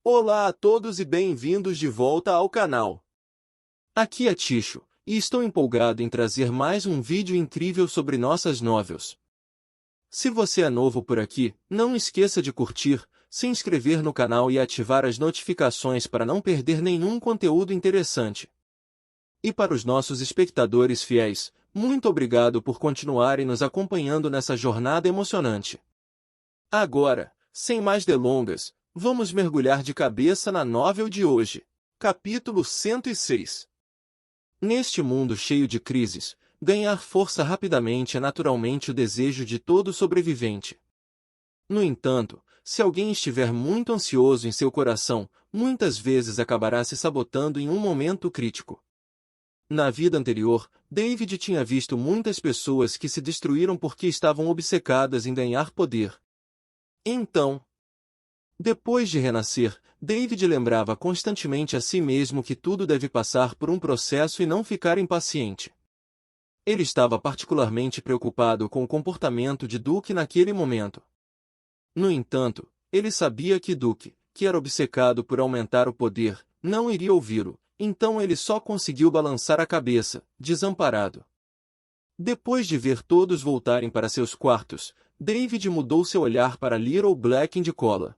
Olá a todos e bem-vindos de volta ao canal. Aqui é Ticho, e estou empolgado em trazer mais um vídeo incrível sobre nossas novels. Se você é novo por aqui, não esqueça de curtir, se inscrever no canal e ativar as notificações para não perder nenhum conteúdo interessante. E para os nossos espectadores fiéis, muito obrigado por continuarem nos acompanhando nessa jornada emocionante. Agora, sem mais delongas, vamos mergulhar de cabeça na novel de hoje. Capítulo 106. Neste mundo cheio de crises, ganhar força rapidamente é naturalmente o desejo de todo sobrevivente. No entanto, se alguém estiver muito ansioso em seu coração, muitas vezes acabará se sabotando em um momento crítico. Na vida anterior, David tinha visto muitas pessoas que se destruíram porque estavam obcecadas em ganhar poder. Então, depois de renascer, David lembrava constantemente a si mesmo que tudo deve passar por um processo e não ficar impaciente. Ele estava particularmente preocupado com o comportamento de Duke naquele momento. No entanto, ele sabia que Duke, que era obcecado por aumentar o poder, não iria ouvi-lo, então ele só conseguiu balançar a cabeça, desamparado. Depois de ver todos voltarem para seus quartos, David mudou seu olhar para Little Black de cola.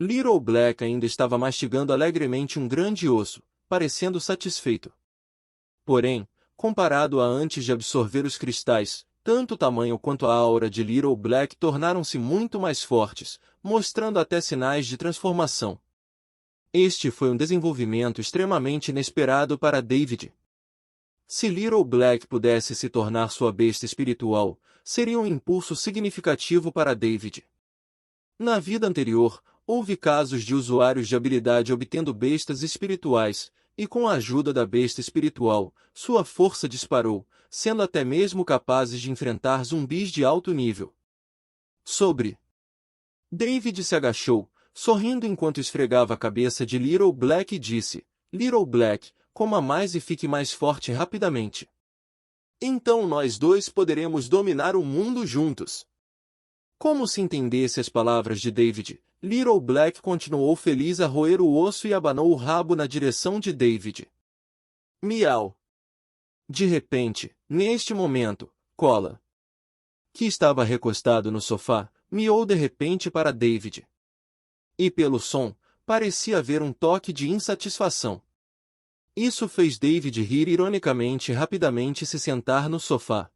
Little Black ainda estava mastigando alegremente um grande osso, parecendo satisfeito. Porém, comparado a antes de absorver os cristais, tanto o tamanho quanto a aura de Little Black tornaram-se muito mais fortes, mostrando até sinais de transformação. Este foi um desenvolvimento extremamente inesperado para David. Se Little Black pudesse se tornar sua besta espiritual, seria um impulso significativo para David. Na vida anterior, houve casos de usuários de habilidade obtendo bestas espirituais, e com a ajuda da besta espiritual, sua força disparou, sendo até mesmo capazes de enfrentar zumbis de alto nível. David se agachou, sorrindo enquanto esfregava a cabeça de Little Black e disse, Little Black, coma mais e fique mais forte rapidamente. Então nós dois poderemos dominar o mundo juntos. Como se entendesse as palavras de David, Little Black continuou feliz a roer o osso e abanou o rabo na direção de David. Miau! De repente, neste momento, Cola, que estava recostado no sofá, miou de repente para David. E pelo som, parecia haver um toque de insatisfação. Isso fez David rir ironicamente e rapidamente se sentar no sofá.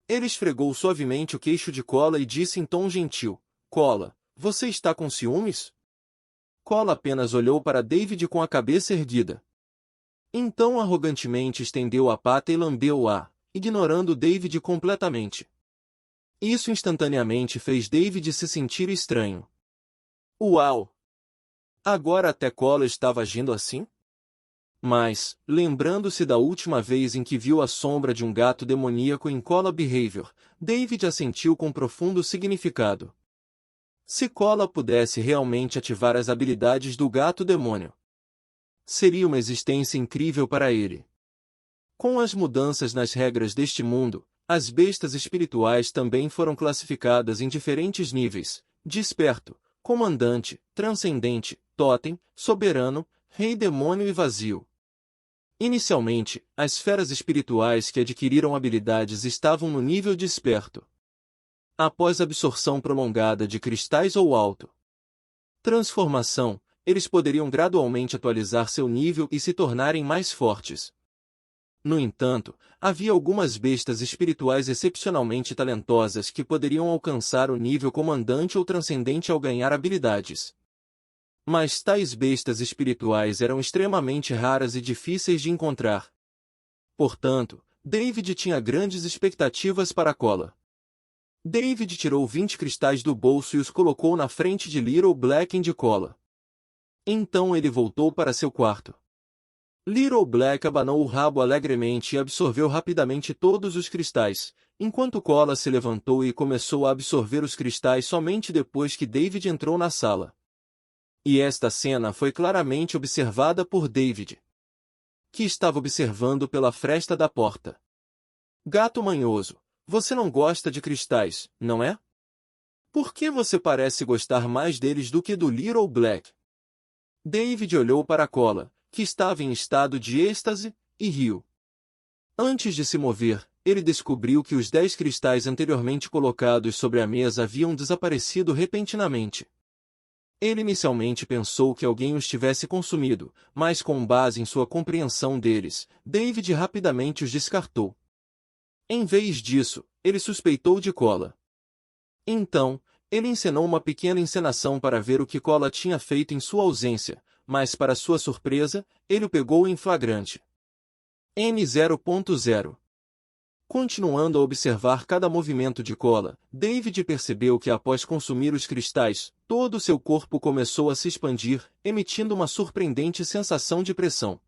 Ele esfregou suavemente o queixo de Cola e disse em tom gentil, Cola, você está com ciúmes? Cola apenas olhou para David com a cabeça erguida. Então arrogantemente estendeu a pata e lambeu-a, ignorando David completamente. Isso instantaneamente fez David se sentir estranho. Uau! Agora até Cola estava agindo assim? Mas, lembrando-se da última vez em que viu a sombra de um gato demoníaco em Cola Behavior, David assentiu com profundo significado. Se Cola pudesse realmente ativar as habilidades do gato demônio, seria uma existência incrível para ele. Com as mudanças nas regras deste mundo, as bestas espirituais também foram classificadas em diferentes níveis: desperto, comandante, transcendente, totem, soberano, rei demônio e vazio. Inicialmente, as feras espirituais que adquiriram habilidades estavam no nível desperto. Após absorção prolongada de cristais ou alto transformação, eles poderiam gradualmente atualizar seu nível e se tornarem mais fortes. No entanto, havia algumas bestas espirituais excepcionalmente talentosas que poderiam alcançar o nível comandante ou transcendente ao ganhar habilidades. Mas tais bestas espirituais eram extremamente raras e difíceis de encontrar. Portanto, David tinha grandes expectativas para a Cola. David tirou 20 cristais do bolso e os colocou na frente de Little Black de Cola. Então ele voltou para seu quarto. Little Black abanou o rabo alegremente e absorveu rapidamente todos os cristais, enquanto Cola se levantou e começou a absorver os cristais somente depois que David entrou na sala. E esta cena foi claramente observada por David, que estava observando pela fresta da porta. Gato manhoso, você não gosta de cristais, não é? Por que você parece gostar mais deles do que do Little Black? David olhou para a cola, que estava em estado de êxtase, e riu. Antes de se mover, ele descobriu que os 10 cristais anteriormente colocados sobre a mesa haviam desaparecido repentinamente. Ele inicialmente pensou que alguém os tivesse consumido, mas com base em sua compreensão deles, David rapidamente os descartou. Em vez disso, ele suspeitou de Cola. Então, ele encenou uma pequena encenação para ver o que Cola tinha feito em sua ausência, mas para sua surpresa, ele o pegou em flagrante. M0.0 Continuando a observar cada movimento de Cola, David percebeu que após consumir os cristais, todo o seu corpo começou a se expandir, emitindo uma surpreendente sensação de pressão.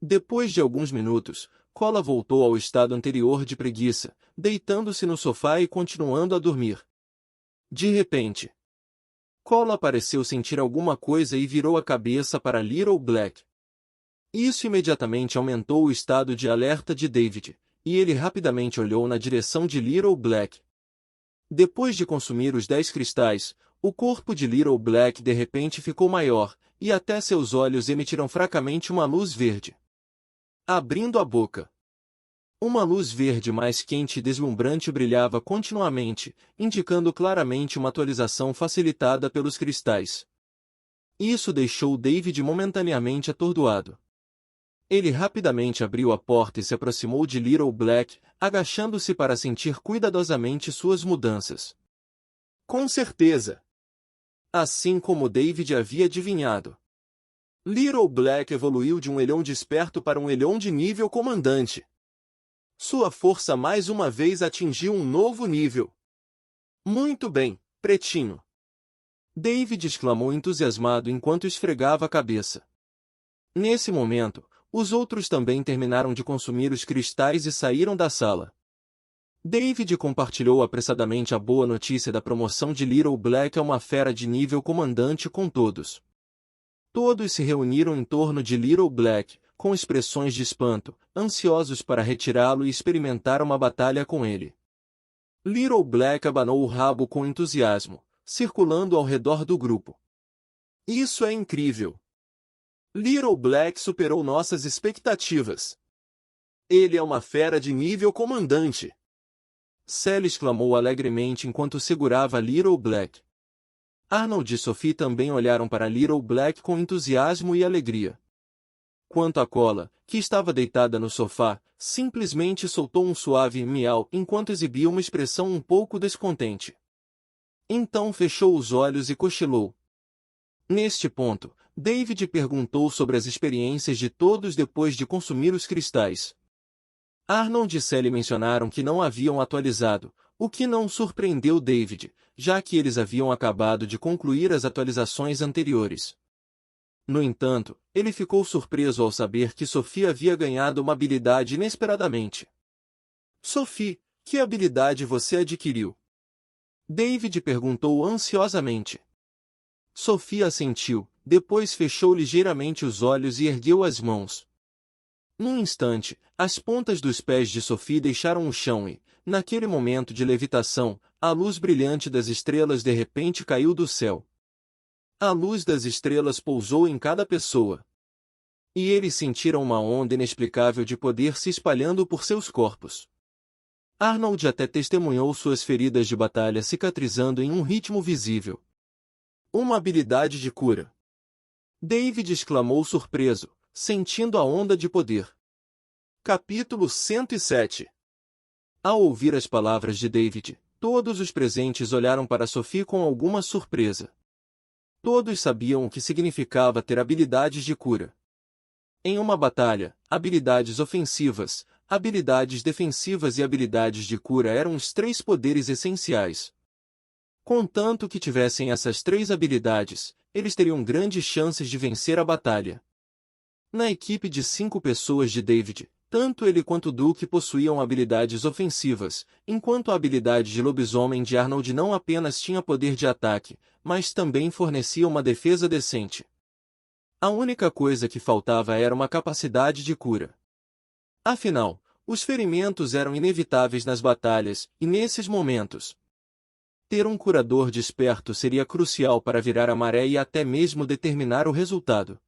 Depois de alguns minutos, Cola voltou ao estado anterior de preguiça, deitando-se no sofá e continuando a dormir. De repente, Cola pareceu sentir alguma coisa e virou a cabeça para Little Black. Isso imediatamente aumentou o estado de alerta de David, e ele rapidamente olhou na direção de Little Black. Depois de consumir os 10 cristais, o corpo de Little Black de repente ficou maior, e até seus olhos emitiram fracamente uma luz verde. Abrindo a boca, uma luz verde mais quente e deslumbrante brilhava continuamente, indicando claramente uma atualização facilitada pelos cristais. Isso deixou David momentaneamente atordoado. Ele rapidamente abriu a porta e se aproximou de Little Black, agachando-se para sentir cuidadosamente suas mudanças. Com certeza! Assim como David havia adivinhado, Little Black evoluiu de um elhão desperto para um elhão de nível comandante. Sua força mais uma vez atingiu um novo nível. Muito bem, pretinho! David exclamou entusiasmado enquanto esfregava a cabeça. Nesse momento, os outros também terminaram de consumir os cristais e saíram da sala. David compartilhou apressadamente a boa notícia da promoção de Little Black a uma fera de nível comandante com todos. Todos se reuniram em torno de Little Black, com expressões de espanto, ansiosos para retirá-lo e experimentar uma batalha com ele. Little Black abanou o rabo com entusiasmo, circulando ao redor do grupo. Isso é incrível! Little Black superou nossas expectativas. Ele é uma fera de nível comandante. Sally exclamou alegremente enquanto segurava Little Black. Arnold e Sophie também olharam para Little Black com entusiasmo e alegria. Quanto a Cola, que estava deitada no sofá, simplesmente soltou um suave miau enquanto exibia uma expressão um pouco descontente. Então fechou os olhos e cochilou. Neste ponto, David perguntou sobre as experiências de todos depois de consumir os cristais. Arnold e Sally mencionaram que não haviam atualizado, o que não surpreendeu David, já que eles haviam acabado de concluir as atualizações anteriores. No entanto, ele ficou surpreso ao saber que Sophie havia ganhado uma habilidade inesperadamente. Sophie, que habilidade você adquiriu? David perguntou ansiosamente. Sophie assentiu, depois fechou ligeiramente os olhos e ergueu as mãos. Num instante, as pontas dos pés de Sophie deixaram o chão e, naquele momento de levitação, a luz brilhante das estrelas de repente caiu do céu. A luz das estrelas pousou em cada pessoa. E eles sentiram uma onda inexplicável de poder se espalhando por seus corpos. Arnold até testemunhou suas feridas de batalha cicatrizando em um ritmo visível. Uma habilidade de cura. David exclamou surpreso, sentindo a onda de poder. Capítulo 107. Ao ouvir as palavras de David, todos os presentes olharam para Sophie com alguma surpresa. Todos sabiam o que significava ter habilidades de cura. Em uma batalha, habilidades ofensivas, habilidades defensivas e habilidades de cura eram os 3 poderes essenciais. Contanto que tivessem essas 3 habilidades, eles teriam grandes chances de vencer a batalha. Na equipe de 5 pessoas de David, tanto ele quanto Duke possuíam habilidades ofensivas, enquanto a habilidade de lobisomem de Arnold não apenas tinha poder de ataque, mas também fornecia uma defesa decente. A única coisa que faltava era uma capacidade de cura. Afinal, os ferimentos eram inevitáveis nas batalhas, e nesses momentos, Ter um curador desperto seria crucial para virar a maré e até mesmo determinar o resultado.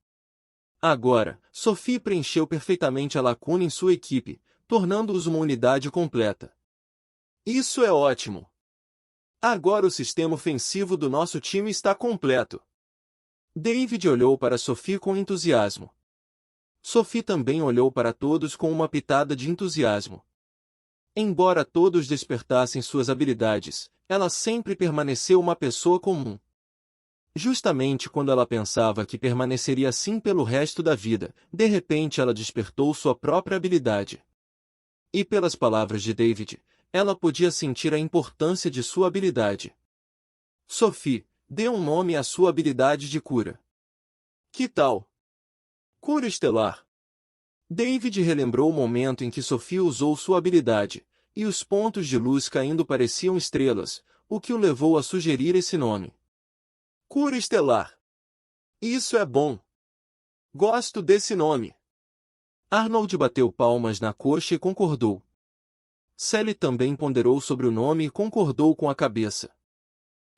Agora, Sophie preencheu perfeitamente a lacuna em sua equipe, tornando-os uma unidade completa. Isso é ótimo! Agora o sistema ofensivo do nosso time está completo. David olhou para Sophie com entusiasmo. Sophie também olhou para todos com uma pitada de entusiasmo. Embora todos despertassem suas habilidades, ela sempre permaneceu uma pessoa comum. Justamente quando ela pensava que permaneceria assim pelo resto da vida, de repente ela despertou sua própria habilidade. E pelas palavras de David, ela podia sentir a importância de sua habilidade. Sophie, dê um nome à sua habilidade de cura. Que tal? Cura estelar. David relembrou o momento em que Sophie usou sua habilidade, e os pontos de luz caindo pareciam estrelas, o que o levou a sugerir esse nome. Cura estelar. Isso é bom. Gosto desse nome. Arnold bateu palmas na coxa e concordou. Sally também ponderou sobre o nome e concordou com a cabeça.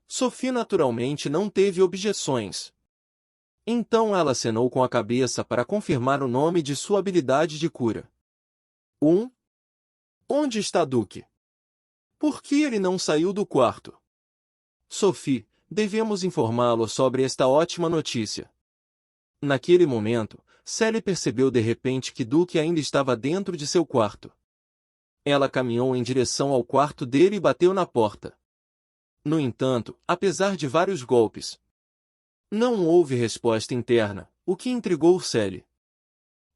Sophie naturalmente não teve objeções. Então ela acenou com a cabeça para confirmar o nome de sua habilidade de cura. Onde está Duke? Por que ele não saiu do quarto? Sophie, devemos informá-lo sobre esta ótima notícia. Naquele momento, Sally percebeu de repente que Duke ainda estava dentro de seu quarto. Ela caminhou em direção ao quarto dele e bateu na porta. No entanto, apesar de vários golpes, não houve resposta interna, o que intrigou Sally.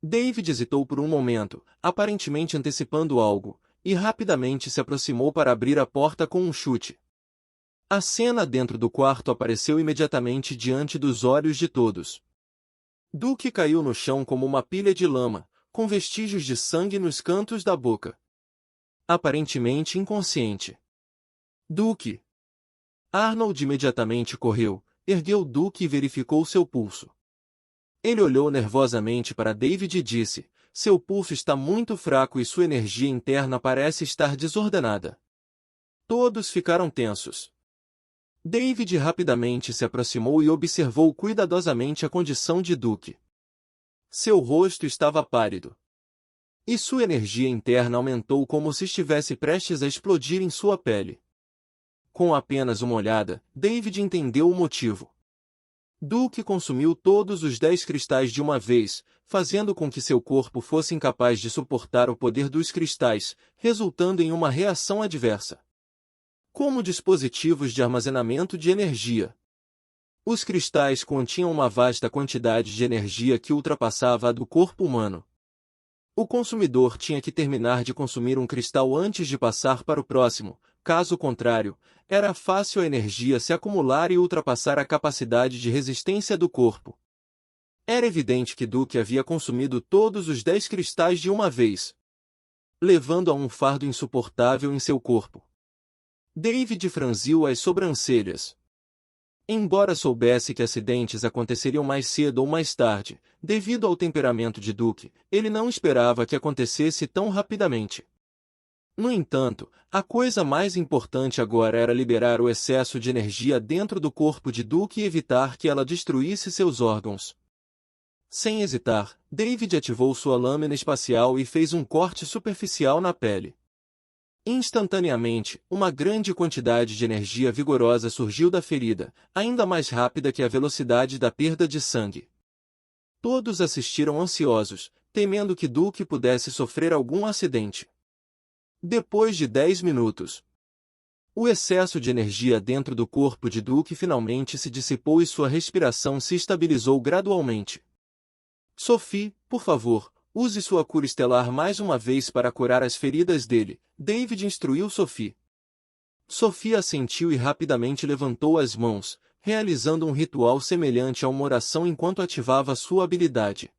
David hesitou por um momento, aparentemente antecipando algo, e rapidamente se aproximou para abrir a porta com um chute. A cena dentro do quarto apareceu imediatamente diante dos olhos de todos. Duke caiu no chão como uma pilha de lama, com vestígios de sangue nos cantos da boca. Aparentemente inconsciente. Duke! Arnold imediatamente correu, ergueu Duke e verificou seu pulso. Ele olhou nervosamente para David e disse, seu pulso está muito fraco e sua energia interna parece estar desordenada. Todos ficaram tensos. David rapidamente se aproximou e observou cuidadosamente a condição de Duke. Seu rosto estava pálido. E sua energia interna aumentou como se estivesse prestes a explodir em sua pele. Com apenas uma olhada, David entendeu o motivo. Duke consumiu todos os 10 cristais de uma vez, fazendo com que seu corpo fosse incapaz de suportar o poder dos cristais, resultando em uma reação adversa. Como dispositivos de armazenamento de energia. Os cristais continham uma vasta quantidade de energia que ultrapassava a do corpo humano. O consumidor tinha que terminar de consumir um cristal antes de passar para o próximo, caso contrário, era fácil a energia se acumular e ultrapassar a capacidade de resistência do corpo. Era evidente que Duke havia consumido todos os 10 cristais de uma vez, levando a um fardo insuportável em seu corpo. David franziu as sobrancelhas. Embora soubesse que acidentes aconteceriam mais cedo ou mais tarde, devido ao temperamento de Duke, ele não esperava que acontecesse tão rapidamente. No entanto, a coisa mais importante agora era liberar o excesso de energia dentro do corpo de Duke e evitar que ela destruísse seus órgãos. Sem hesitar, David ativou sua lâmina espacial e fez um corte superficial na pele. Instantaneamente, uma grande quantidade de energia vigorosa surgiu da ferida, ainda mais rápida que a velocidade da perda de sangue. Todos assistiram ansiosos, temendo que Duke pudesse sofrer algum acidente. Depois de 10 minutos, o excesso de energia dentro do corpo de Duke finalmente se dissipou e sua respiração se estabilizou gradualmente. Sophie, por favor, use sua cura estelar mais uma vez para curar as feridas dele, David instruiu Sophie. Sophie assentiu e rapidamente levantou as mãos, realizando um ritual semelhante a uma oração enquanto ativava sua habilidade.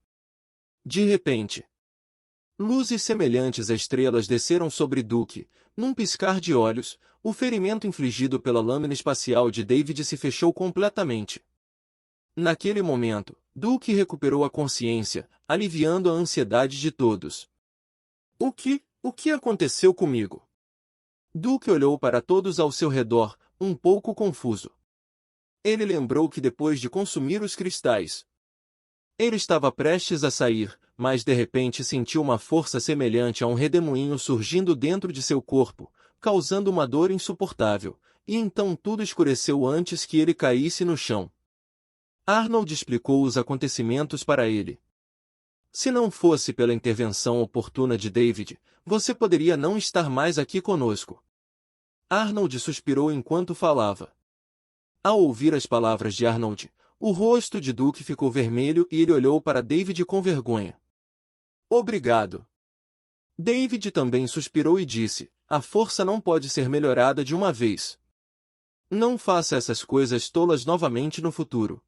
De repente, luzes semelhantes a estrelas desceram sobre Duke. Num piscar de olhos, o ferimento infligido pela lâmina espacial de David se fechou completamente. Naquele momento, Duke recuperou a consciência, aliviando a ansiedade de todos. O que aconteceu comigo? Duke olhou para todos ao seu redor, um pouco confuso. Ele lembrou que depois de consumir os cristais, ele estava prestes a sair, mas de repente sentiu uma força semelhante a um redemoinho surgindo dentro de seu corpo, causando uma dor insuportável, e então tudo escureceu antes que ele caísse no chão. Arnold explicou os acontecimentos para ele. Se não fosse pela intervenção oportuna de David, você poderia não estar mais aqui conosco. Arnold suspirou enquanto falava. Ao ouvir as palavras de Arnold, o rosto de Duke ficou vermelho e ele olhou para David com vergonha. Obrigado. David também suspirou e disse, a força não pode ser melhorada de uma vez. Não faça essas coisas tolas novamente no futuro.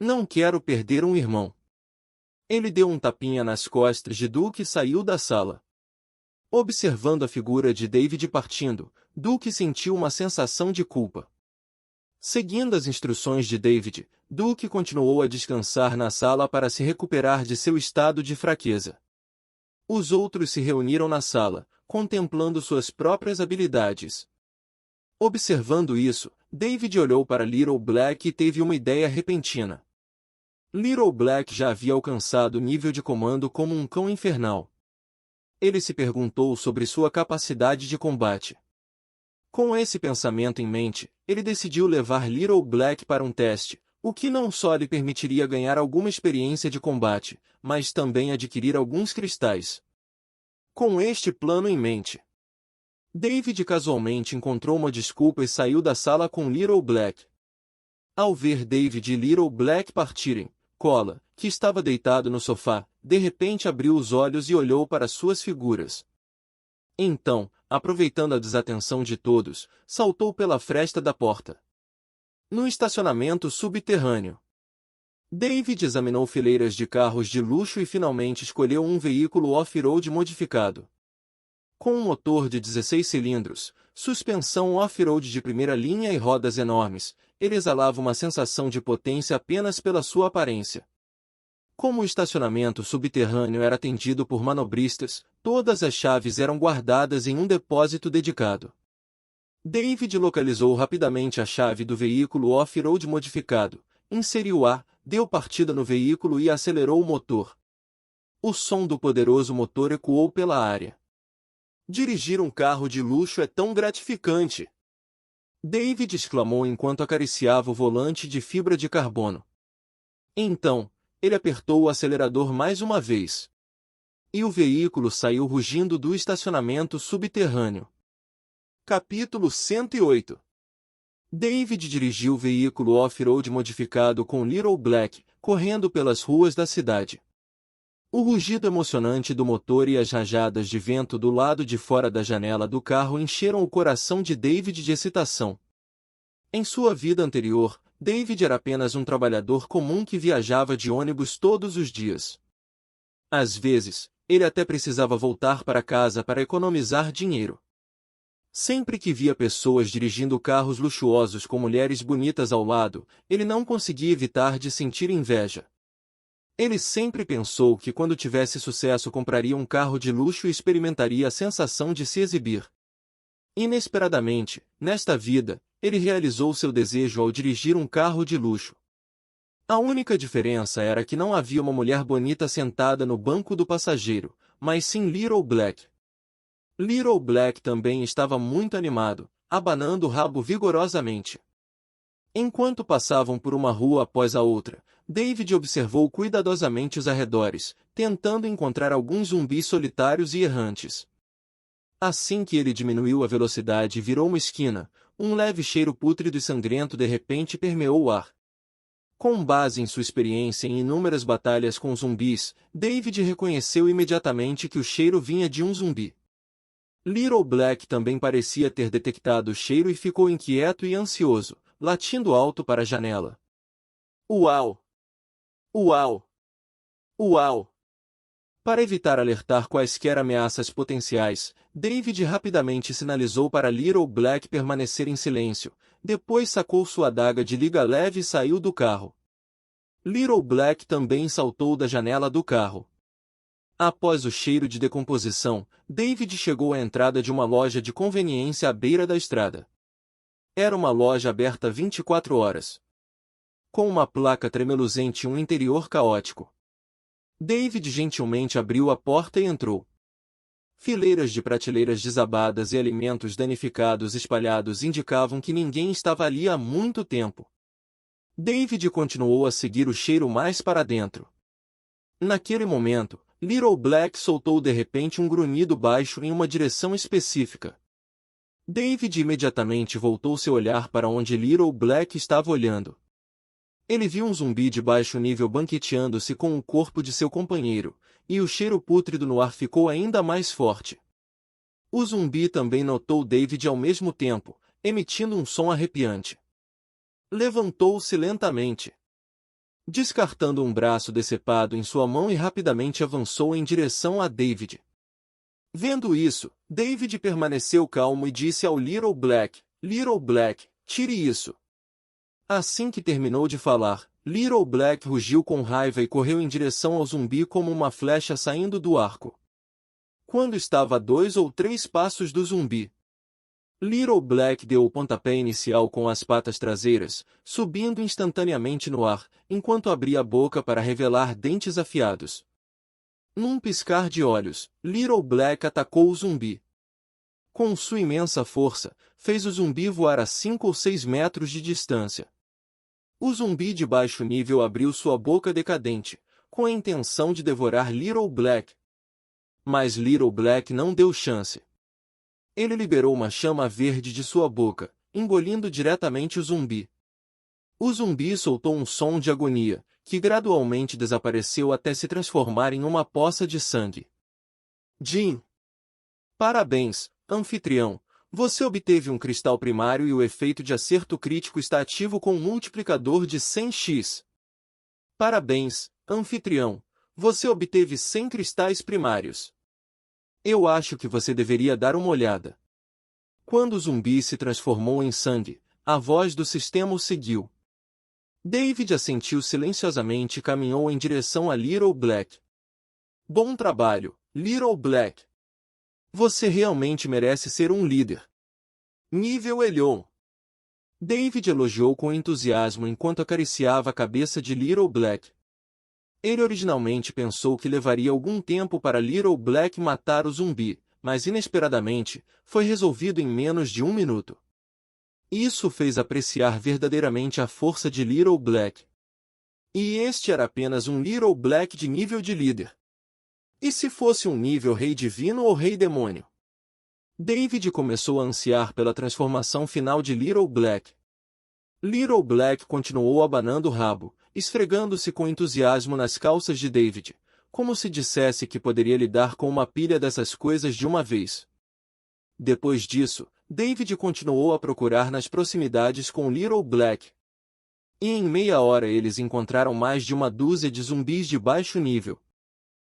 Não quero perder um irmão. Ele deu um tapinha nas costas de Duke e saiu da sala. Observando a figura de David partindo, Duke sentiu uma sensação de culpa. Seguindo as instruções de David, Duke continuou a descansar na sala para se recuperar de seu estado de fraqueza. Os outros se reuniram na sala, contemplando suas próprias habilidades. Observando isso, David olhou para Little Black e teve uma ideia repentina. Little Black já havia alcançado o nível de comando como um cão infernal. Ele se perguntou sobre sua capacidade de combate. Com esse pensamento em mente, ele decidiu levar Little Black para um teste, o que não só lhe permitiria ganhar alguma experiência de combate, mas também adquirir alguns cristais. Com este plano em mente, David casualmente encontrou uma desculpa e saiu da sala com Little Black. Ao ver David e Little Black partirem, Cola, que estava deitado no sofá, de repente abriu os olhos e olhou para suas figuras. Então, aproveitando a desatenção de todos, saltou pela fresta da porta. No estacionamento subterrâneo, David examinou fileiras de carros de luxo e finalmente escolheu um veículo off-road modificado. Com um motor de 16 cilindros, suspensão off-road de primeira linha e rodas enormes, ele exalava uma sensação de potência apenas pela sua aparência. Como o estacionamento subterrâneo era atendido por manobristas, todas as chaves eram guardadas em um depósito dedicado. David localizou rapidamente a chave do veículo off-road modificado, inseriu-a, deu partida no veículo e acelerou o motor. O som do poderoso motor ecoou pela área. Dirigir um carro de luxo é tão gratificante! David exclamou enquanto acariciava o volante de fibra de carbono. Então, ele apertou o acelerador mais uma vez. E o veículo saiu rugindo do estacionamento subterrâneo. Capítulo 108. David dirigiu o veículo off-road modificado com Little Black, correndo pelas ruas da cidade. O rugido emocionante do motor e as rajadas de vento do lado de fora da janela do carro encheram o coração de David de excitação. Em sua vida anterior, David era apenas um trabalhador comum que viajava de ônibus todos os dias. Às vezes, ele até precisava voltar para casa para economizar dinheiro. Sempre que via pessoas dirigindo carros luxuosos com mulheres bonitas ao lado, ele não conseguia evitar de sentir inveja. Ele sempre pensou que quando tivesse sucesso compraria um carro de luxo e experimentaria a sensação de se exibir. Inesperadamente, nesta vida, ele realizou seu desejo ao dirigir um carro de luxo. A única diferença era que não havia uma mulher bonita sentada no banco do passageiro, mas sim Little Black. Little Black também estava muito animado, abanando o rabo vigorosamente. Enquanto passavam por uma rua após a outra, David observou cuidadosamente os arredores, tentando encontrar alguns zumbis solitários e errantes. Assim que ele diminuiu a velocidade e virou uma esquina, um leve cheiro pútrido e sangrento de repente permeou o ar. Com base em sua experiência em inúmeras batalhas com zumbis, David reconheceu imediatamente que o cheiro vinha de um zumbi. Little Black também parecia ter detectado o cheiro e ficou inquieto e ansioso, latindo alto para a janela. Uau! Uau! Uau! Para evitar alertar quaisquer ameaças potenciais, David rapidamente sinalizou para Little Black permanecer em silêncio, depois sacou sua adaga de liga leve e saiu do carro. Little Black também saltou da janela do carro. Após o cheiro de decomposição, David chegou à entrada de uma loja de conveniência à beira da estrada. Era uma loja aberta 24 horas. Com uma placa tremeluzente e um interior caótico. David gentilmente abriu a porta e entrou. Fileiras de prateleiras desabadas e alimentos danificados espalhados indicavam que ninguém estava ali há muito tempo. David continuou a seguir o cheiro mais para dentro. Naquele momento, Little Black soltou de repente um grunhido baixo em uma direção específica. David imediatamente voltou seu olhar para onde Little Black estava olhando. Ele viu um zumbi de baixo nível banqueteando-se com o corpo de seu companheiro, e o cheiro pútrido no ar ficou ainda mais forte. O zumbi também notou David ao mesmo tempo, emitindo um som arrepiante. Levantou-se lentamente, descartando um braço decepado em sua mão e rapidamente avançou em direção a David. Vendo isso, David permaneceu calmo e disse ao Little Black, Little Black, tire isso. Assim que terminou de falar, Little Black rugiu com raiva e correu em direção ao zumbi como uma flecha saindo do arco. Quando estava a 2 ou 3 passos do zumbi, Little Black deu o pontapé inicial com as patas traseiras, subindo instantaneamente no ar, enquanto abria a boca para revelar dentes afiados. Num piscar de olhos, Little Black atacou o zumbi. Com sua imensa força, fez o zumbi voar a 5 ou 6 metros de distância. O zumbi de baixo nível abriu sua boca decadente, com a intenção de devorar Little Black. Mas Little Black não deu chance. Ele liberou uma chama verde de sua boca, engolindo diretamente o zumbi. O zumbi soltou um som de agonia, que gradualmente desapareceu até se transformar em uma poça de sangue. Jim! Parabéns, anfitrião! Você obteve um cristal primário e o efeito de acerto crítico está ativo com um multiplicador de 100x. Parabéns, anfitrião! Você obteve 100 cristais primários. Eu acho que você deveria dar uma olhada. Quando o zumbi se transformou em sangue, a voz do sistema o seguiu. David assentiu silenciosamente e caminhou em direção a Little Black. Bom trabalho, Little Black. Você realmente merece ser um líder. Nível Elion. David elogiou com entusiasmo enquanto acariciava a cabeça de Little Black. Ele originalmente pensou que levaria algum tempo para Little Black matar o zumbi, mas inesperadamente, foi resolvido em menos de 1 minuto. Isso fez apreciar verdadeiramente a força de Little Black. E este era apenas um Little Black de nível de líder. E se fosse um nível rei divino ou rei demônio? David começou a ansiar pela transformação final de Little Black. Little Black continuou abanando o rabo, esfregando-se com entusiasmo nas calças de David, como se dissesse que poderia lidar com uma pilha dessas coisas de uma vez. Depois disso, David continuou a procurar nas proximidades com Little Black. E em meia hora eles encontraram mais de uma dúzia de zumbis de baixo nível.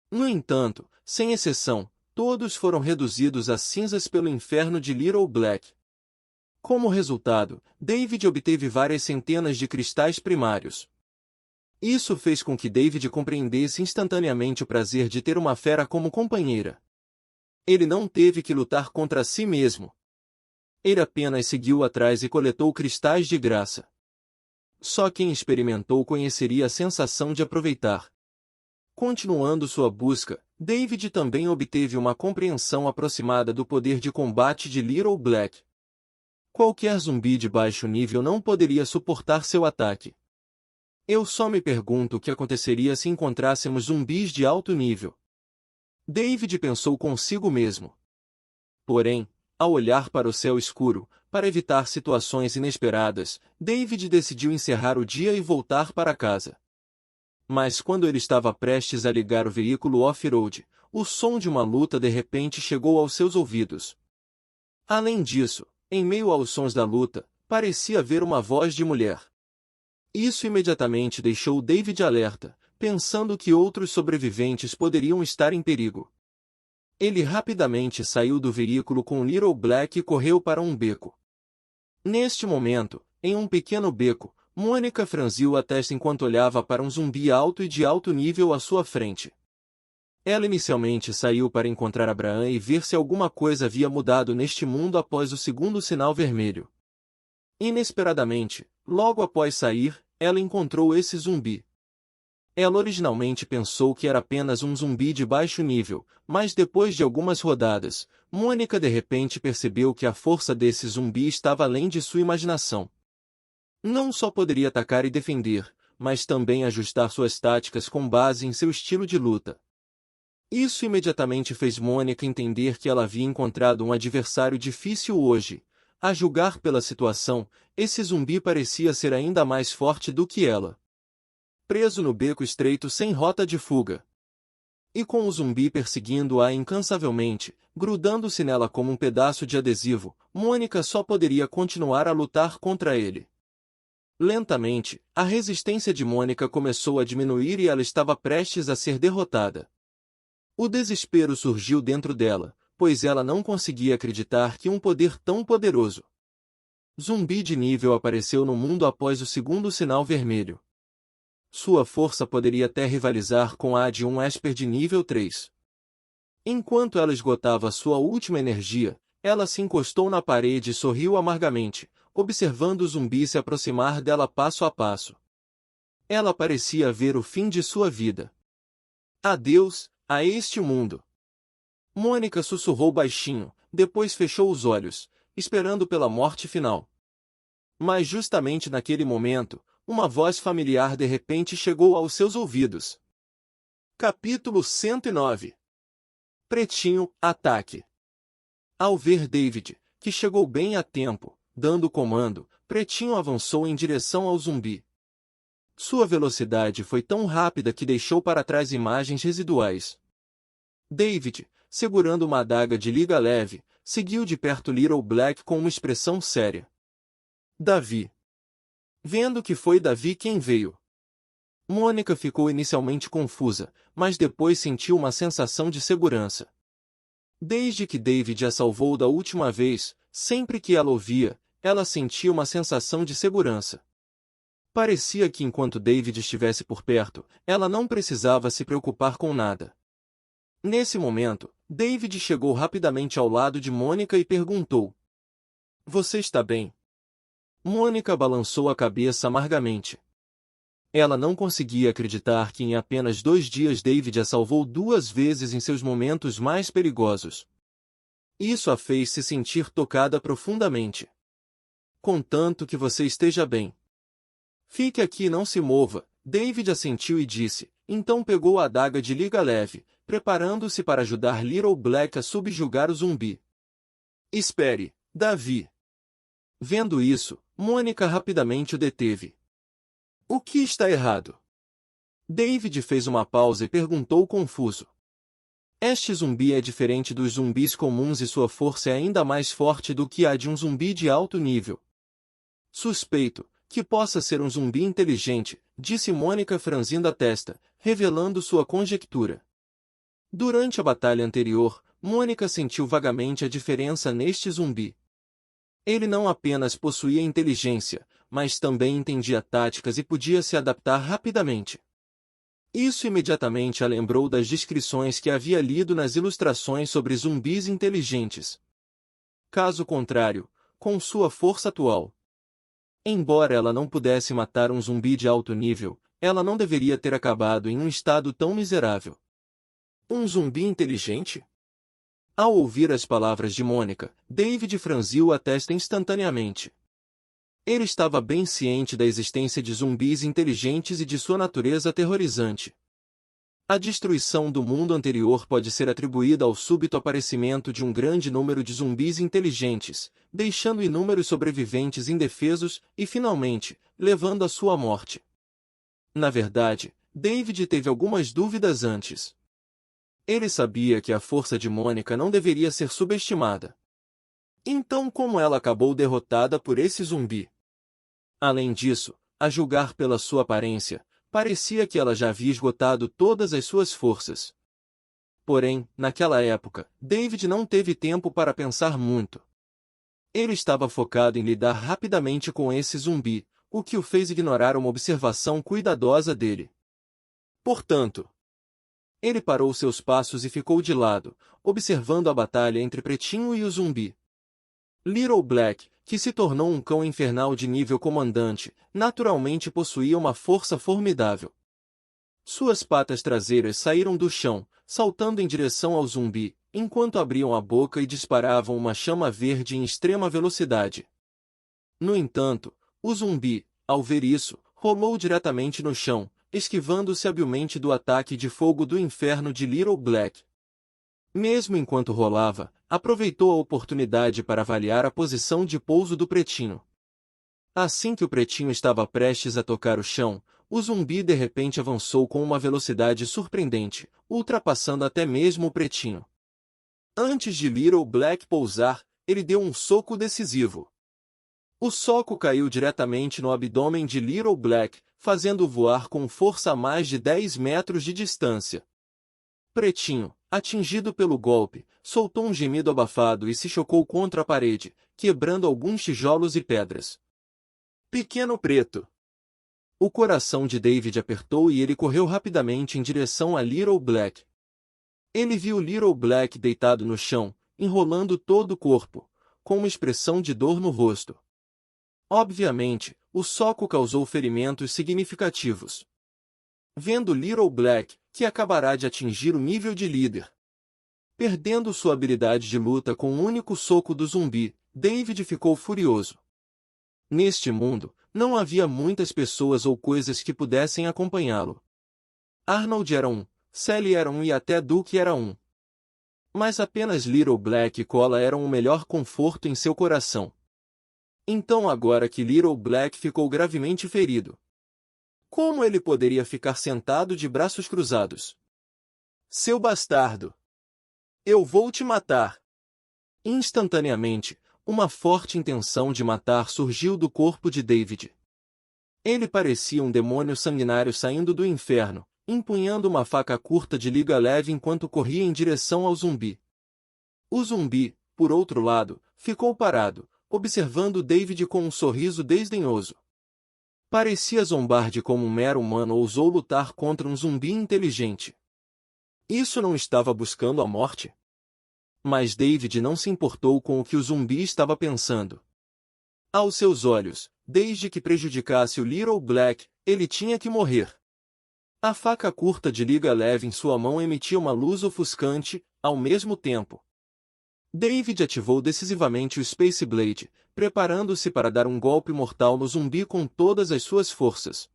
No entanto, sem exceção, todos foram reduzidos a cinzas pelo inferno de Little Black. Como resultado, David obteve várias centenas de cristais primários. Isso fez com que David compreendesse instantaneamente o prazer de ter uma fera como companheira. Ele não teve que lutar contra si mesmo. Ele apenas seguiu atrás e coletou cristais de graça. Só quem experimentou conheceria a sensação de aproveitar. Continuando sua busca, David também obteve uma compreensão aproximada do poder de combate de Little Black. Qualquer zumbi de baixo nível não poderia suportar seu ataque. Eu só me pergunto o que aconteceria se encontrássemos zumbis de alto nível. David pensou consigo mesmo. Porém, ao olhar para o céu escuro, para evitar situações inesperadas, David decidiu encerrar o dia e voltar para casa. Mas quando ele estava prestes a ligar o veículo off-road, o som de uma luta de repente chegou aos seus ouvidos. Além disso, em meio aos sons da luta, parecia haver uma voz de mulher. Isso imediatamente deixou David alerta, pensando que outros sobreviventes poderiam estar em perigo. Ele rapidamente saiu do veículo com Little Black e correu para um beco. Neste momento, em um pequeno beco, Mônica franziu a testa enquanto olhava para um zumbi alto e de alto nível à sua frente. Ela inicialmente saiu para encontrar Abraham e ver se alguma coisa havia mudado neste mundo após o segundo sinal vermelho. Inesperadamente, logo após sair, ela encontrou esse zumbi. Ela originalmente pensou que era apenas um zumbi de baixo nível, mas depois de algumas rodadas, Mônica de repente percebeu que a força desse zumbi estava além de sua imaginação. Não só poderia atacar e defender, mas também ajustar suas táticas com base em seu estilo de luta. Isso imediatamente fez Mônica entender que ela havia encontrado um adversário difícil hoje. A julgar pela situação, esse zumbi parecia ser ainda mais forte do que ela. Preso no beco estreito sem rota de fuga. E com o zumbi perseguindo-a incansavelmente, grudando-se nela como um pedaço de adesivo, Mônica só poderia continuar a lutar contra ele. Lentamente, a resistência de Mônica começou a diminuir e ela estava prestes a ser derrotada. O desespero surgiu dentro dela, pois ela não conseguia acreditar que um poder tão poderoso. Zumbi de nível apareceu no mundo após o segundo sinal vermelho. Sua força poderia até rivalizar com a de um Esper de nível 3. Enquanto ela esgotava sua última energia, ela se encostou na parede e sorriu amargamente, observando o zumbi se aproximar dela passo a passo. Ela parecia ver o fim de sua vida. Adeus, a este mundo. Mônica sussurrou baixinho, depois fechou os olhos, esperando pela morte final. Mas justamente naquele momento, uma voz familiar de repente chegou aos seus ouvidos. Capítulo 109. Pretinho, ataque. Ao ver David, que chegou bem a tempo, dando o comando, Pretinho avançou em direção ao zumbi. Sua velocidade foi tão rápida que deixou para trás imagens residuais. David, segurando uma adaga de liga leve, seguiu de perto Little Black com uma expressão séria. Davi. Vendo que foi Davi quem veio. Mônica ficou inicialmente confusa, mas depois sentiu uma sensação de segurança. Desde que David a salvou da última vez, sempre que ela ouvia, ela sentia uma sensação de segurança. Parecia que enquanto David estivesse por perto, ela não precisava se preocupar com nada. Nesse momento, David chegou rapidamente ao lado de Mônica e perguntou: Você está bem? Mônica balançou a cabeça amargamente. Ela não conseguia acreditar que em apenas 2 dias David a salvou 2 vezes em seus momentos mais perigosos. Isso a fez se sentir tocada profundamente. Contanto que você esteja bem. Fique aqui e não se mova, David assentiu e disse, então pegou a adaga de liga leve, preparando-se para ajudar Little Black a subjugar o zumbi. Espere, Davi. Vendo isso, Mônica rapidamente o deteve. O que está errado? David fez uma pausa e perguntou confuso. Este zumbi é diferente dos zumbis comuns e sua força é ainda mais forte do que a de um zumbi de alto nível. Suspeito que possa ser um zumbi inteligente, disse Mônica franzindo a testa, revelando sua conjectura. Durante a batalha anterior, Mônica sentiu vagamente a diferença neste zumbi. Ele não apenas possuía inteligência, mas também entendia táticas e podia se adaptar rapidamente. Isso imediatamente a lembrou das descrições que havia lido nas ilustrações sobre zumbis inteligentes. Caso contrário, com sua força atual. Embora ela não pudesse matar um zumbi de alto nível, ela não deveria ter acabado em um estado tão miserável. Um zumbi inteligente? Ao ouvir as palavras de Mônica, David franziu a testa instantaneamente. Ele estava bem ciente da existência de zumbis inteligentes e de sua natureza aterrorizante. A destruição do mundo anterior pode ser atribuída ao súbito aparecimento de um grande número de zumbis inteligentes, deixando inúmeros sobreviventes indefesos e, finalmente, levando à sua morte. Na verdade, David teve algumas dúvidas antes. Ele sabia que a força de Mônica não deveria ser subestimada. Então como ela acabou derrotada por esse zumbi? Além disso, a julgar pela sua aparência, parecia que ela já havia esgotado todas as suas forças. Porém, naquela época, David não teve tempo para pensar muito. Ele estava focado em lidar rapidamente com esse zumbi, o que o fez ignorar uma observação cuidadosa dele. Portanto, ele parou seus passos e ficou de lado, observando a batalha entre Pretinho e o zumbi. Little Black, que se tornou um cão infernal de nível comandante, naturalmente possuía uma força formidável. Suas patas traseiras saíram do chão, saltando em direção ao zumbi, enquanto abriam a boca e disparavam uma chama verde em extrema velocidade. No entanto, o zumbi, ao ver isso, rolou diretamente no chão, esquivando-se habilmente do ataque de fogo do inferno de Little Black. Mesmo enquanto rolava, aproveitou a oportunidade para avaliar a posição de pouso do pretinho. Assim que o pretinho estava prestes a tocar o chão, o zumbi de repente avançou com uma velocidade surpreendente, ultrapassando até mesmo o pretinho. Antes de Little Black pousar, ele deu um soco decisivo. O soco caiu diretamente no abdômen de Little Black, fazendo-o voar com força a mais de 10 metros de distância. Pretinho, atingido pelo golpe, soltou um gemido abafado e se chocou contra a parede, quebrando alguns tijolos e pedras. Pequeno Preto. O coração de David apertou e ele correu rapidamente em direção a Little Black. Ele viu Little Black deitado no chão, enrolando todo o corpo, com uma expressão de dor no rosto. Obviamente, o soco causou ferimentos significativos. Vendo Little Black, que acabará de atingir o nível de líder, perdendo sua habilidade de luta com um único soco do zumbi, David ficou furioso. Neste mundo, não havia muitas pessoas ou coisas que pudessem acompanhá-lo. Arnold era um, Sally era um e até Duke era um. Mas apenas Little Black e Cola eram o melhor conforto em seu coração. Então agora que Little Black ficou gravemente ferido, como ele poderia ficar sentado de braços cruzados? Seu bastardo! Eu vou te matar! Instantaneamente, uma forte intenção de matar surgiu do corpo de David. Ele parecia um demônio sanguinário saindo do inferno, empunhando uma faca curta de liga leve enquanto corria em direção ao zumbi. O zumbi, por outro lado, ficou parado, observando David com um sorriso desdenhoso. Parecia zombar de como um mero humano ousou lutar contra um zumbi inteligente. Isso não estava buscando a morte? Mas David não se importou com o que o zumbi estava pensando. Aos seus olhos, desde que prejudicasse o Little Black, ele tinha que morrer. A faca curta de liga leve em sua mão emitia uma luz ofuscante, ao mesmo tempo. David ativou decisivamente o Space Blade, preparando-se para dar um golpe mortal no zumbi com todas as suas forças.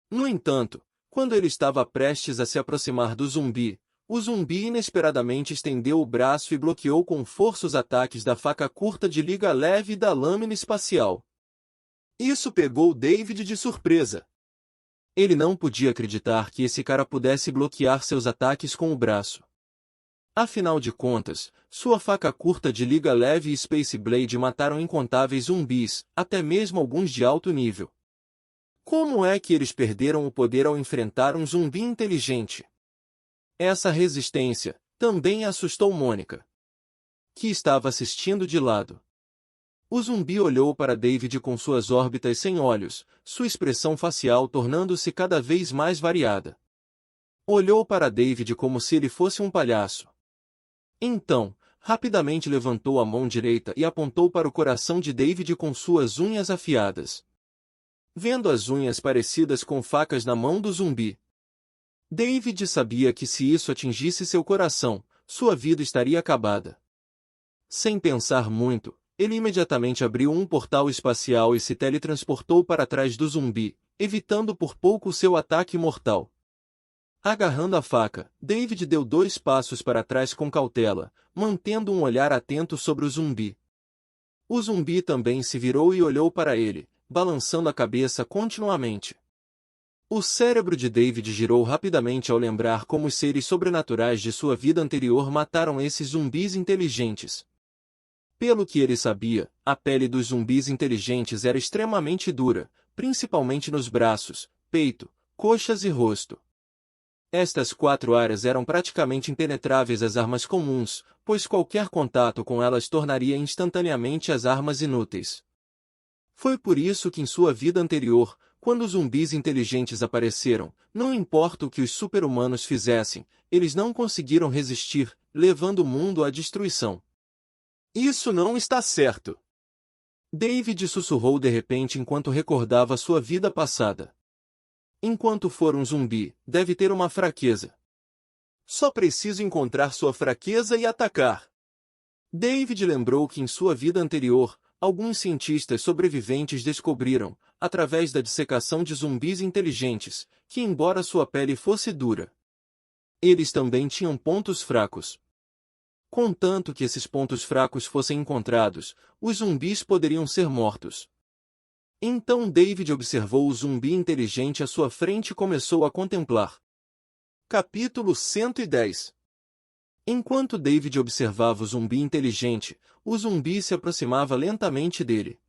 No entanto, quando ele estava prestes a se aproximar do zumbi, o zumbi inesperadamente estendeu o braço e bloqueou com força os ataques da faca curta de liga leve e da lâmina espacial. Isso pegou David de surpresa. Ele não podia acreditar que esse cara pudesse bloquear seus ataques com o braço. Afinal de contas, sua faca curta de liga leve e Space Blade mataram incontáveis zumbis, até mesmo alguns de alto nível. Como é que eles perderam o poder ao enfrentar um zumbi inteligente? Essa resistência também assustou Mônica, que estava assistindo de lado. O zumbi olhou para David com suas órbitas sem olhos, sua expressão facial tornando-se cada vez mais variada. Olhou para David como se ele fosse um palhaço. Então, rapidamente levantou a mão direita e apontou para o coração de David com suas unhas afiadas. Vendo as unhas parecidas com facas na mão do zumbi, David sabia que se isso atingisse seu coração, sua vida estaria acabada. Sem pensar muito, ele imediatamente abriu um portal espacial e se teletransportou para trás do zumbi, evitando por pouco seu ataque mortal. Agarrando a faca, David deu 2 passos para trás com cautela, mantendo um olhar atento sobre o zumbi. O zumbi também se virou e olhou para ele, balançando a cabeça continuamente. O cérebro de David girou rapidamente ao lembrar como os seres sobrenaturais de sua vida anterior mataram esses zumbis inteligentes. Pelo que ele sabia, a pele dos zumbis inteligentes era extremamente dura, principalmente nos braços, peito, coxas e rosto. Estas 4 áreas eram praticamente impenetráveis às armas comuns, pois qualquer contato com elas tornaria instantaneamente as armas inúteis. Foi por isso que em sua vida anterior, quando os zumbis inteligentes apareceram, não importa o que os super-humanos fizessem, eles não conseguiram resistir, levando o mundo à destruição. Isso não está certo! David sussurrou de repente enquanto recordava sua vida passada. Enquanto for um zumbi, deve ter uma fraqueza. Só preciso encontrar sua fraqueza e atacar. David lembrou que em sua vida anterior, alguns cientistas sobreviventes descobriram, através da dissecação de zumbis inteligentes, que embora sua pele fosse dura, eles também tinham pontos fracos. Contanto que esses pontos fracos fossem encontrados, os zumbis poderiam ser mortos. Então David observou o zumbi inteligente à sua frente e começou a contemplar. Capítulo 110. Enquanto David observava o zumbi inteligente, o zumbi se aproximava lentamente dele.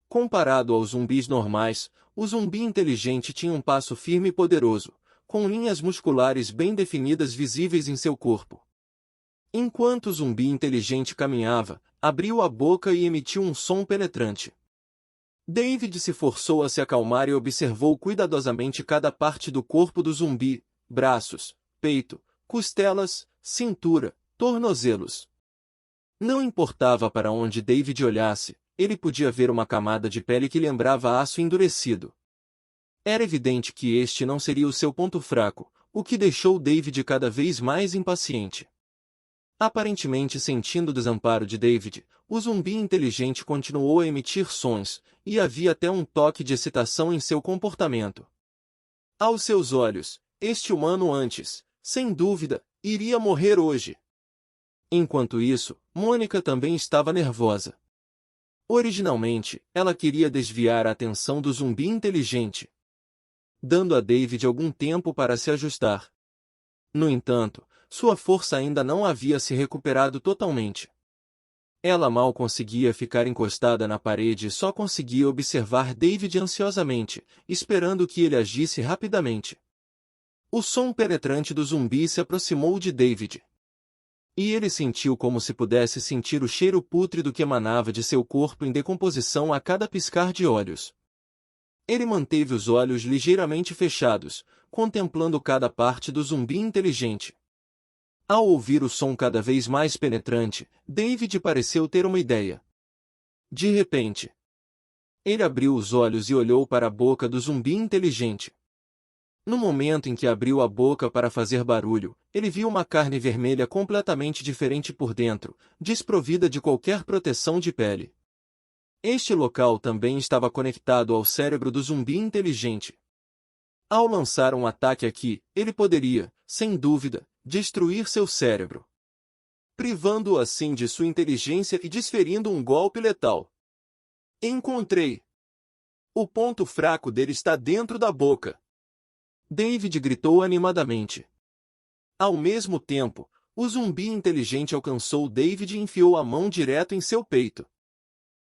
Comparado aos zumbis normais, o zumbi inteligente tinha um passo firme e poderoso, com linhas musculares bem definidas visíveis em seu corpo. Enquanto o zumbi inteligente caminhava, abriu a boca e emitiu um som penetrante. David se forçou a se acalmar e observou cuidadosamente cada parte do corpo do zumbi: braços, peito, costelas, cintura, tornozelos. Não importava para onde David olhasse, ele podia ver uma camada de pele que lembrava aço endurecido. Era evidente que este não seria o seu ponto fraco, o que deixou David cada vez mais impaciente. Aparentemente sentindo o desamparo de David, o zumbi inteligente continuou a emitir sons, e havia até um toque de excitação em seu comportamento. Aos seus olhos, este humano antes, sem dúvida, iria morrer hoje. Enquanto isso, Mônica também estava nervosa. Originalmente, ela queria desviar a atenção do zumbi inteligente, dando a David algum tempo para se ajustar. No entanto, sua força ainda não havia se recuperado totalmente. Ela mal conseguia ficar encostada na parede e só conseguia observar David ansiosamente, esperando que ele agisse rapidamente. O som penetrante do zumbi se aproximou de David. E ele sentiu como se pudesse sentir o cheiro pútrido que emanava de seu corpo em decomposição a cada piscar de olhos. Ele manteve os olhos ligeiramente fechados, contemplando cada parte do zumbi inteligente. Ao ouvir o som cada vez mais penetrante, David pareceu ter uma ideia. De repente, ele abriu os olhos e olhou para a boca do zumbi inteligente. No momento em que abriu a boca para fazer barulho, ele viu uma carne vermelha completamente diferente por dentro, desprovida de qualquer proteção de pele. Este local também estava conectado ao cérebro do zumbi inteligente. Ao lançar um ataque aqui, ele poderia, sem dúvida, destruir seu cérebro, privando-o assim de sua inteligência e desferindo um golpe letal. Encontrei! O ponto fraco dele está dentro da boca. David gritou animadamente. Ao mesmo tempo, o zumbi inteligente alcançou David e enfiou a mão direto em seu peito.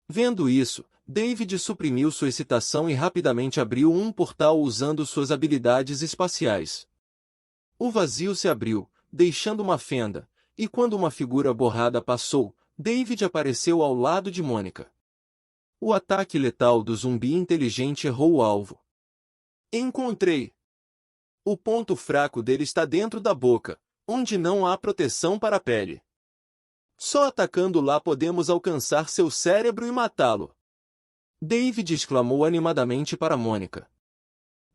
Vendo isso, David suprimiu sua excitação e rapidamente abriu um portal usando suas habilidades espaciais. O vazio se abriu, deixando uma fenda, e quando uma figura borrada passou, David apareceu ao lado de Mônica. O ataque letal do zumbi inteligente errou o alvo. Encontrei! O ponto fraco dele está dentro da boca, onde não há proteção para a pele. Só atacando lá podemos alcançar seu cérebro e matá-lo. David exclamou animadamente para Mônica.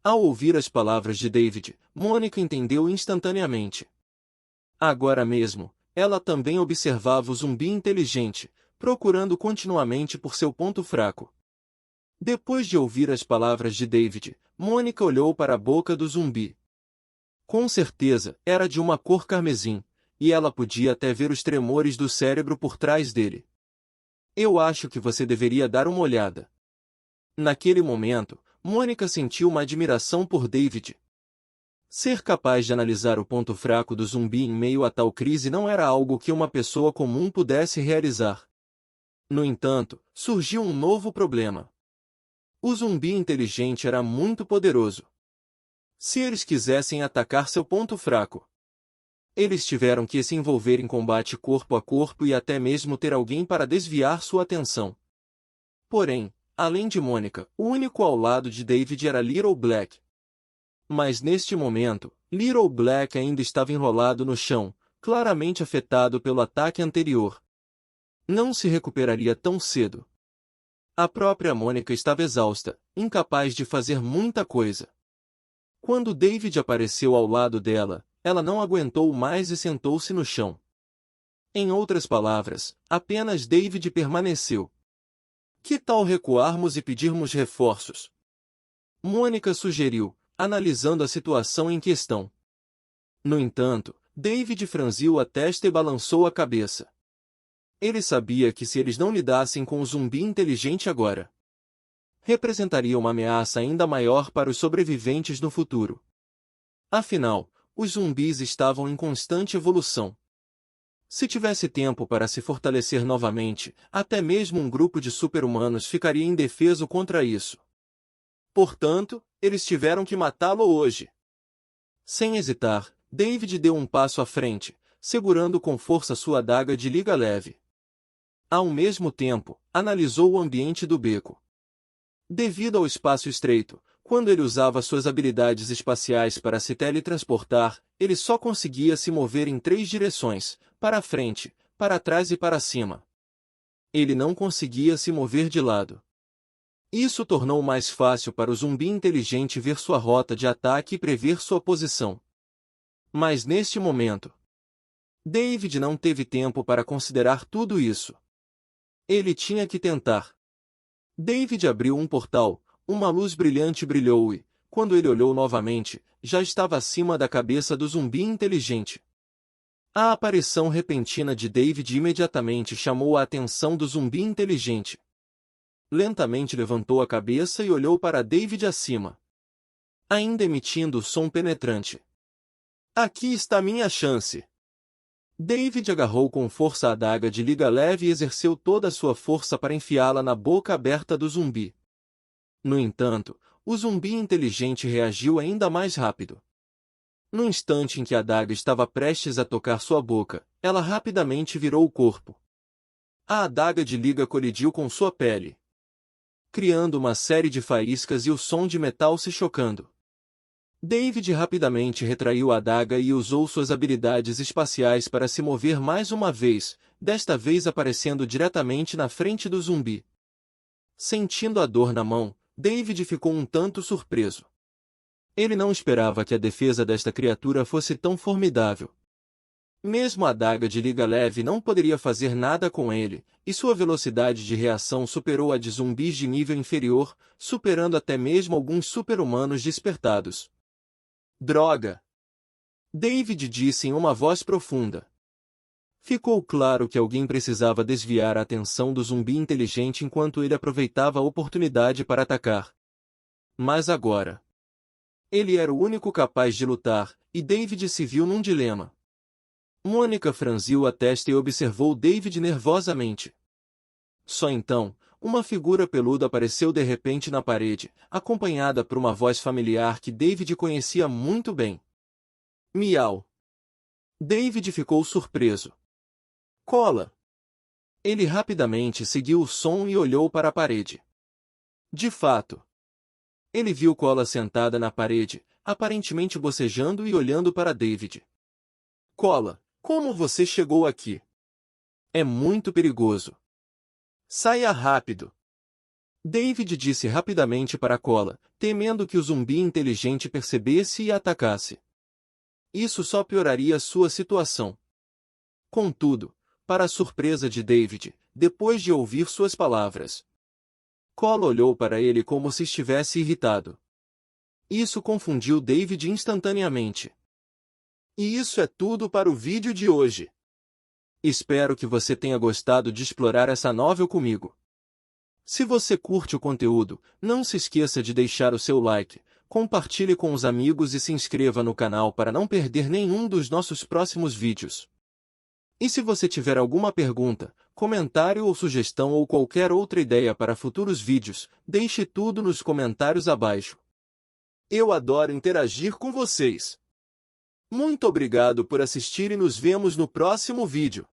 Ao ouvir as palavras de David, Mônica entendeu instantaneamente. Agora mesmo, ela também observava o zumbi inteligente, procurando continuamente por seu ponto fraco. Depois de ouvir as palavras de David, Mônica olhou para a boca do zumbi. Com certeza, era de uma cor carmesim, e ela podia até ver os tremores do cérebro por trás dele. Eu acho que você deveria dar uma olhada. Naquele momento, Mônica sentiu uma admiração por David. Ser capaz de analisar o ponto fraco do zumbi em meio a tal crise não era algo que uma pessoa comum pudesse realizar. No entanto, surgiu um novo problema. O zumbi inteligente era muito poderoso. Se eles quisessem atacar seu ponto fraco, eles tiveram que se envolver em combate corpo a corpo e até mesmo ter alguém para desviar sua atenção. Porém, além de Mônica, o único ao lado de David era Little Black. Mas neste momento, Little Black ainda estava enrolado no chão, claramente afetado pelo ataque anterior. Não se recuperaria tão cedo. A própria Mônica estava exausta, incapaz de fazer muita coisa. Quando David apareceu ao lado dela, ela não aguentou mais e sentou-se no chão. Em outras palavras, apenas David permaneceu. Que tal recuarmos e pedirmos reforços? Mônica sugeriu, analisando a situação em questão. No entanto, David franziu a testa e balançou a cabeça. Ele sabia que se eles não lidassem com o zumbi inteligente agora, representaria uma ameaça ainda maior para os sobreviventes no futuro. Afinal, os zumbis estavam em constante evolução. Se tivesse tempo para se fortalecer novamente, até mesmo um grupo de super-humanos ficaria indefeso contra isso. Portanto, eles tiveram que matá-lo hoje. Sem hesitar, David deu um passo à frente, segurando com força sua adaga de liga leve. Ao mesmo tempo, analisou o ambiente do beco. Devido ao espaço estreito, quando ele usava suas habilidades espaciais para se teletransportar, ele só conseguia se mover em 3 direções, para a frente, para trás e para cima. Ele não conseguia se mover de lado. Isso tornou mais fácil para o zumbi inteligente ver sua rota de ataque e prever sua posição. Mas neste momento, David não teve tempo para considerar tudo isso. Ele tinha que tentar. David abriu um portal, uma luz brilhante brilhou e, quando ele olhou novamente, já estava acima da cabeça do zumbi inteligente. A aparição repentina de David imediatamente chamou a atenção do zumbi inteligente. Lentamente levantou a cabeça e olhou para David acima, ainda emitindo som penetrante. Aqui está minha chance. David agarrou com força a adaga de liga leve e exerceu toda a sua força para enfiá-la na boca aberta do zumbi. No entanto, o zumbi inteligente reagiu ainda mais rápido. No instante em que a adaga estava prestes a tocar sua boca, ela rapidamente virou o corpo. A adaga de liga colidiu com sua pele, criando uma série de faíscas e o som de metal se chocando. David rapidamente retraiu a adaga e usou suas habilidades espaciais para se mover mais uma vez, desta vez aparecendo diretamente na frente do zumbi. Sentindo a dor na mão, David ficou um tanto surpreso. Ele não esperava que a defesa desta criatura fosse tão formidável. Mesmo a adaga de liga leve não poderia fazer nada com ele, e sua velocidade de reação superou a de zumbis de nível inferior, superando até mesmo alguns super-humanos despertados. Droga! David disse em uma voz profunda. Ficou claro que alguém precisava desviar a atenção do zumbi inteligente enquanto ele aproveitava a oportunidade para atacar. Mas agora, ele era o único capaz de lutar, e David se viu num dilema. Mônica franziu a testa e observou David nervosamente. Só então, uma figura peluda apareceu de repente na parede, acompanhada por uma voz familiar que David conhecia muito bem. Miau! David ficou surpreso. Cola! Ele rapidamente seguiu o som e olhou para a parede. De fato, ele viu Cola sentada na parede, aparentemente bocejando e olhando para David. Cola, como você chegou aqui? É muito perigoso. Saia rápido! David disse rapidamente para Cola, temendo que o zumbi inteligente percebesse e atacasse. Isso só pioraria sua situação. Contudo, para a surpresa de David, depois de ouvir suas palavras, Cola olhou para ele como se estivesse irritado. Isso confundiu David instantaneamente. E isso é tudo para o vídeo de hoje. Espero que você tenha gostado de explorar essa novel comigo. Se você curte o conteúdo, não se esqueça de deixar o seu like, compartilhe com os amigos e se inscreva no canal para não perder nenhum dos nossos próximos vídeos. E se você tiver alguma pergunta, comentário ou sugestão ou qualquer outra ideia para futuros vídeos, deixe tudo nos comentários abaixo. Eu adoro interagir com vocês. Muito obrigado por assistir e nos vemos no próximo vídeo.